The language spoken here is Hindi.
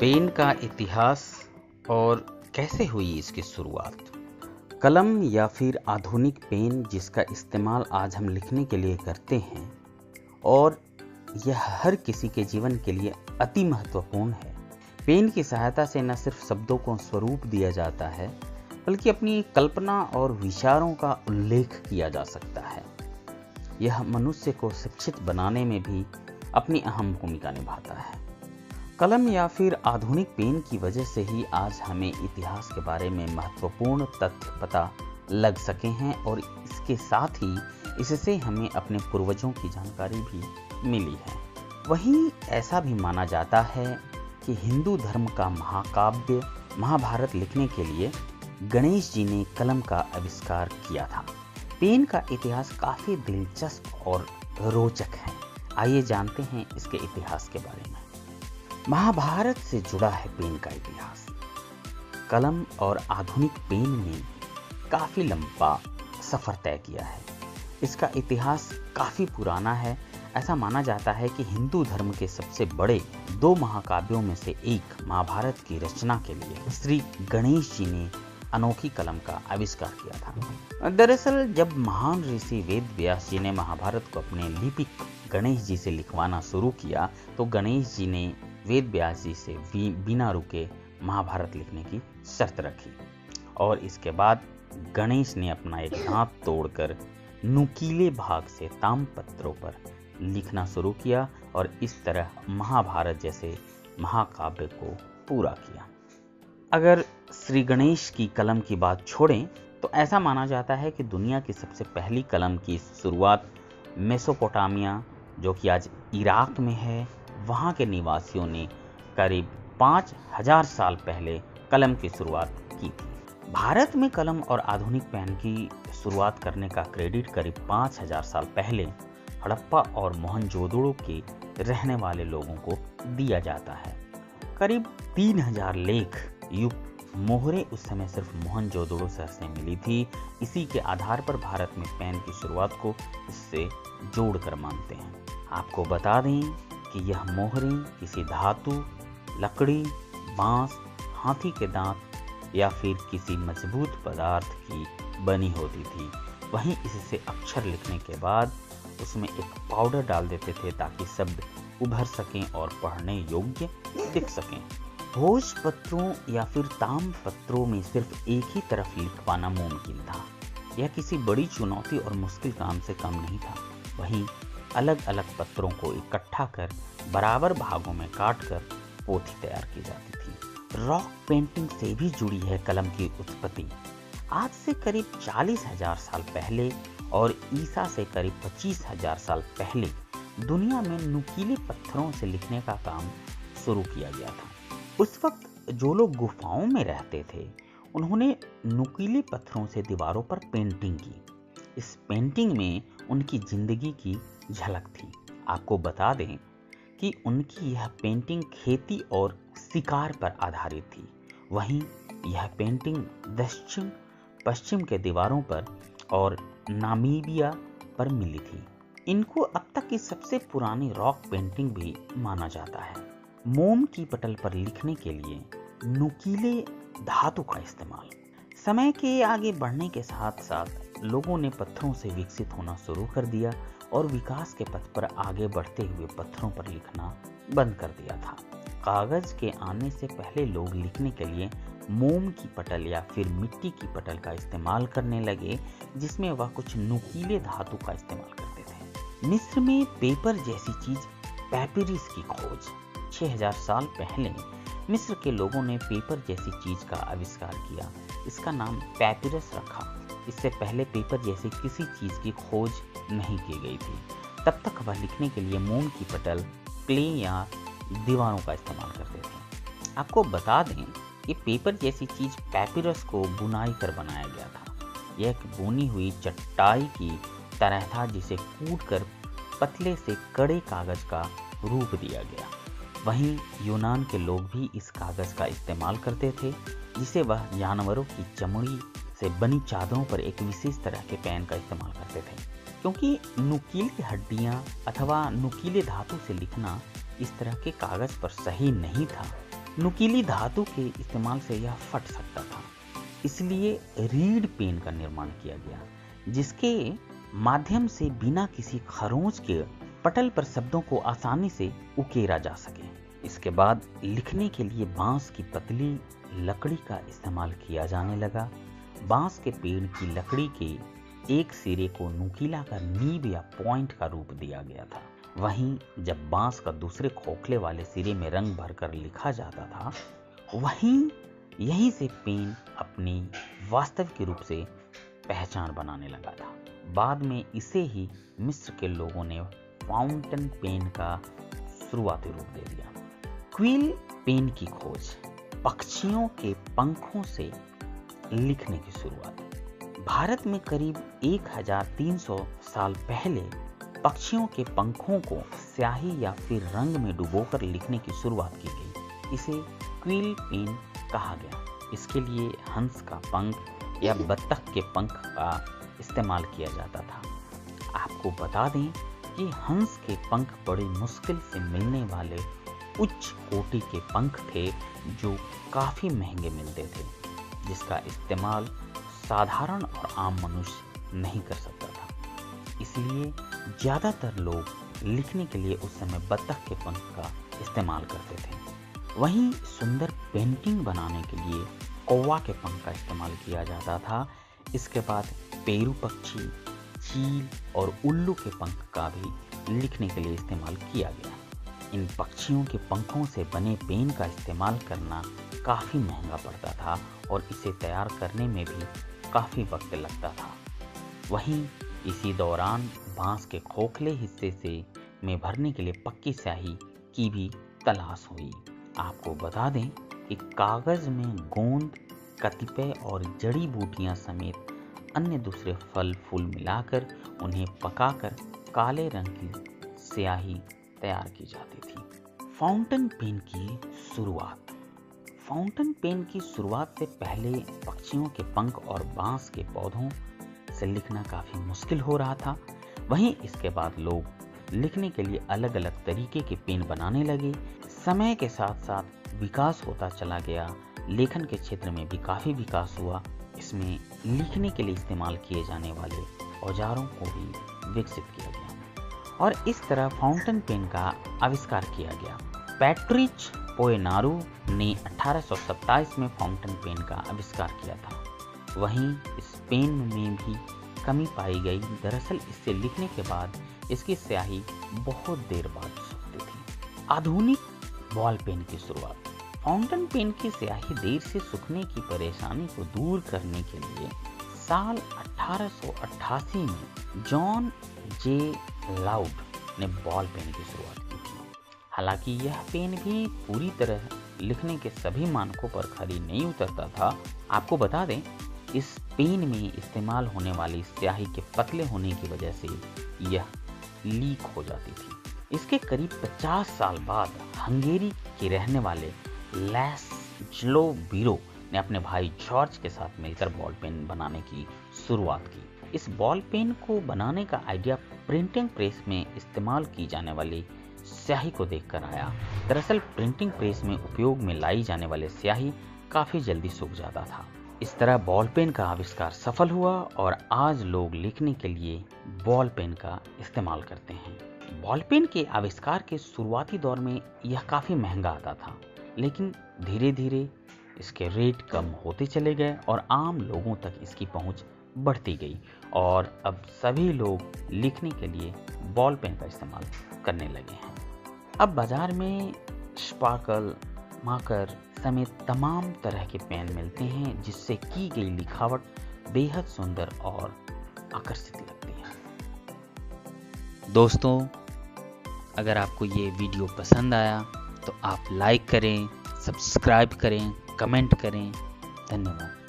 पेन का इतिहास और कैसे हुई इसकी शुरुआत। कलम या फिर आधुनिक पेन जिसका इस्तेमाल आज हम लिखने के लिए करते हैं और यह हर किसी के जीवन के लिए अति महत्वपूर्ण है। पेन की सहायता से न सिर्फ शब्दों को स्वरूप दिया जाता है बल्कि अपनी कल्पना और विचारों का उल्लेख किया जा सकता है। यह मनुष्य को शिक्षित बनाने में भी अपनी अहम भूमिका निभाता है। कलम या फिर आधुनिक पेन की वजह से ही आज हमें इतिहास के बारे में महत्वपूर्ण तथ्य पता लग सके हैं और इसके साथ ही इससे हमें अपने पूर्वजों की जानकारी भी मिली है। वहीं ऐसा भी माना जाता है कि हिंदू धर्म का महाकाव्य महाभारत लिखने के लिए गणेश जी ने कलम का आविष्कार किया था। पेन का इतिहास काफी दिलचस्प और रोचक है। आइए जानते हैं इसके इतिहास के बारे में। महाभारत से जुड़ा है पेन का इतिहास। कलम और आधुनिक पेन ने काफी लंबा सफर तय किया है। इसका इतिहास काफी पुराना है। ऐसा माना जाता है कि हिंदू धर्म के सबसे बड़े दो महाकाव्यों में से एक महाभारत की रचना के लिए श्री गणेश जी ने अनोखी कलम का आविष्कार किया था। दरअसल जब महान ऋषि वेद व्यास जी ने महाभारत को अपने लिपिक गणेश जी से लिखवाना शुरू किया तो गणेश जी ने वेद व्यास जी से बिना रुके महाभारत लिखने की शर्त रखी और इसके बाद गणेश ने अपना एक दांत तोड़कर नुकीले भाग से ताम्रपत्रों पर लिखना शुरू किया और इस तरह महाभारत जैसे महाकाव्य को पूरा किया। अगर श्री गणेश की कलम की बात छोड़ें तो ऐसा माना जाता है कि दुनिया की सबसे पहली कलम की शुरुआत मेसोपोटामिया जो कि आज इराक में है, वहाँ के निवासियों ने करीब 5000 साल पहले कलम की शुरुआत की थी। भारत में कलम और आधुनिक पेन की शुरुआत करने का क्रेडिट करीब 5000 साल पहले हड़प्पा और मोहनजोदड़ो के रहने वाले लोगों को दिया जाता है। करीब 3000 लेख युक्त मोहरें उस समय सिर्फ मोहनजोदड़ो शहर से मिली थी। इसी के आधार पर भारत में पेन की शुरुआत को इससे जोड़कर मानते हैं। आपको बता दें कि यह मोहरें किसी धातु, लकड़ी, बांस, हाथी के दांत या फिर किसी मजबूत पदार्थ की बनी होती थी। वहीं इससे अक्षर लिखने के बाद उसमें एक पाउडर डाल देते थे ताकि शब्द उभर सकें और पढ़ने योग्य दिख सकें। भोजपत्रों या फिर ताम्रपत्रों में सिर्फ एक ही तरफ लिख पाना मुमकिन था। यह किसी बड़ी चुनौती और मुश्किल काम से कम नहीं था। वहीं अलग अलग पत्रों को इकट्ठा कर बराबर भागों में काटकर पोथी तैयार की जाती थी। रॉक पेंटिंग से भी जुड़ी है कलम की उत्पत्ति। आज से करीब 40,000 साल पहले और ईसा से करीब 25,000 साल पहले दुनिया में नुकीले पत्थरों से लिखने का काम शुरू किया गया था। उस वक्त जो लोग गुफाओं में रहते थे उन्होंने नुकीले पत्थरों से दीवारों पर पेंटिंग की। इस पेंटिंग में उनकी जिंदगी की झलक थी। आपको बता दें कि उनकी यह पेंटिंग खेती और शिकार पर आधारित थी। वहीं यह पेंटिंग दक्षिण पश्चिम के दीवारों पर और नामीबिया पर मिली थी। इनको अब तक की सबसे पुरानी रॉक पेंटिंग भी माना जाता है। मोम की पटल पर लिखने के लिए नुकीले धातु का इस्तेमाल। समय के आगे बढ़ने के साथ साथ लोगों ने पत्थरों से विकसित होना शुरू कर दिया और विकास के पथ पर आगे बढ़ते हुए पत्थरों पर लिखना बंद कर दिया था। कागज के आने से पहले लोग लिखने के लिए मोम की पटल या फिर मिट्टी की पटल का इस्तेमाल करने लगे जिसमें वह कुछ नुकीले धातु का इस्तेमाल करते थे। मिस्र में पेपर जैसी चीज पैपिरस की खोज 6000 साल पहले मिस्र के लोगों ने पेपर जैसी चीज का आविष्कार किया। इसका नाम पैपिरस रखा। इससे पहले पेपर जैसी किसी चीज की खोज नहीं की गई थी। तब तक वह लिखने के लिए मोम की पटल, क्ले या दीवारों का इस्तेमाल करते थे। आपको बता दें कि पेपर जैसी चीज पैपिरस को बुनाई कर बनाया गया था। यह एक बुनी हुई चटाई की तरह था जिसे कूटकर पतले से कड़े कागज का रूप दिया गया। वहीं यूनान के लोग भी इस कागज का इस्तेमाल करते थे जिसे वह जानवरों की चमड़ी से बनी चादरों पर एक विशेष तरह के पेन का इस्तेमाल करते थे। क्योंकि नुकीली हड्डियां अथवा नुकीले धातु से लिखना इस तरह के कागज पर सही नहीं था, नुकीली धातु के इस्तेमाल से यह फट सकता था, इसलिए रीड पेन का निर्माण किया गया, जिसके माध्यम से बिना किसी खरोंच के पटल पर शब्दों को आसानी से उकेरा जा सके। इसके बाद लिखने के लिए बांस की पतली लकड़ी का इस्तेमाल किया जाने लगा। बांस के पेड़ की लकड़ी के एक सिरे को नुकीला कर नीब या पॉइंट का रूप दिया गया था। वहीं जब बांस का दूसरे खोखले वाले सिरे में रंग भरकर लिखा जाता था, यहीं से पेन अपनी वास्तविक रूप से पहचान बनाने लगा था। बाद में इसे ही मिस्र के लोगों ने फाउंटेन पेन का शुरुआती रूप दे दिया। क्विल पेन की खोज, पक्षियों के पंखों से लिखने की शुरुआत। भारत में करीब 1300 साल पहले पक्षियों के पंखों को स्याही या फिर रंग में डुबोकर लिखने की शुरुआत की गई। इसे क्विल पेन कहा गया। इसके लिए हंस का पंख या बत्तख के पंख का इस्तेमाल किया जाता था। आपको बता दें कि हंस के पंख बड़े मुश्किल से मिलने वाले उच्च कोटि के पंख थे, जो काफी महंगे मिलते थे, जिसका इस्तेमाल साधारण और आम मनुष्य नहीं कर सकता था। इसलिए ज्यादातर लोग लिखने के लिए उस समय बत्तख के पंख का इस्तेमाल करते थे। वहीं सुंदर पेंटिंग बनाने के लिए कौवा के पंख का इस्तेमाल किया जाता था। इसके बाद पेरू पक्षी, चील और उल्लू के पंख का भी लिखने के लिए इस्तेमाल किया गया। इन पक्षियों के पंखों से बने पेन का इस्तेमाल करना काफ़ी महंगा पड़ता था और इसे तैयार करने में भी काफ़ी वक्त लगता था। वहीं इसी दौरान बांस के खोखले हिस्से में भरने के लिए पक्की स्याही की भी तलाश हुई। आपको बता दें कि कागज में गोंद, कतिपय और जड़ी बूटियां समेत अन्य दूसरे फल फूल मिलाकर उन्हें पकाकर काले रंग की स्याही तैयार की जाती थी। फाउंटेन पेन की शुरुआत। फाउंटेन पेन की शुरुआत से पहले पक्षियों के पंख और बांस के पौधों से लिखना काफी मुश्किल हो रहा था। वहीं इसके बाद लोग लिखने के लिए अलग अलग तरीके के पेन बनाने लगे। समय के साथ साथ विकास होता चला गया। लेखन के क्षेत्र में भी काफी विकास हुआ। इसमें लिखने के लिए इस्तेमाल किए जाने वाले औजारों को भी विकसित किया गया और इस तरह फाउंटेन पेन का आविष्कार किया गया। पैट्रिच पोएनारू ने 1827 में फाउंटेन पेन का आविष्कार किया था। वहीं इस पेन में भी कमी पाई गई। दरअसल इससे लिखने के बाद इसकी स्याही बहुत देर बाद सूखती थी। आधुनिक बॉल पेन की शुरुआत। फाउंटेन पेन की स्याही देर से सूखने की परेशानी को दूर करने के लिए साल 1888 में जॉन जे लाउड ने बॉल पेन की शुरुआत की थी। हालांकि यह पेन भी पूरी तरह लिखने के सभी मानकों पर खरी नहीं उतरता था। आपको बता दें, इस पेन में इस्तेमाल होने वाली स्याही के पतले होने की वजह से यह लीक हो जाती थी। इसके करीब 50 साल बाद हंगेरी के रहने वाले लैस्लो बीरो ने अपने भाई जॉर्ज के साथ मिलकर बॉल पेन बनाने की शुरुआत की। इस बॉल पेन को बनाने का आइडिया प्रिंटिंग प्रेस में इस्तेमाल की जाने वाली स्याही को देखकर आया। दरअसल प्रिंटिंग प्रेस में उपयोग में लाई जाने वाली स्याही काफी जल्दी सूख जाता था। इस तरह बॉल पेन का आविष्कार सफल हुआ और आज लोग लिखने के लिए बॉल पेन का इस्तेमाल करते हैं। बॉल पेन के आविष्कार के शुरुआती दौर में यह काफी महंगा आता था, लेकिन धीरे धीरे इसके रेट कम होते चले गए और आम लोगों तक इसकी पहुंच बढ़ती गई और अब सभी लोग लिखने के लिए बॉल पेन का इस्तेमाल करने लगे हैं। अब बाजार में स्पार्कल, मार्कर समेत तमाम तरह के पेन मिलते हैं, जिससे की गई लिखावट बेहद सुंदर और आकर्षित लगती है। दोस्तों, अगर आपको ये वीडियो पसंद आया तो आप लाइक करें, सब्सक्राइब करें, कमेंट करें। धन्यवाद।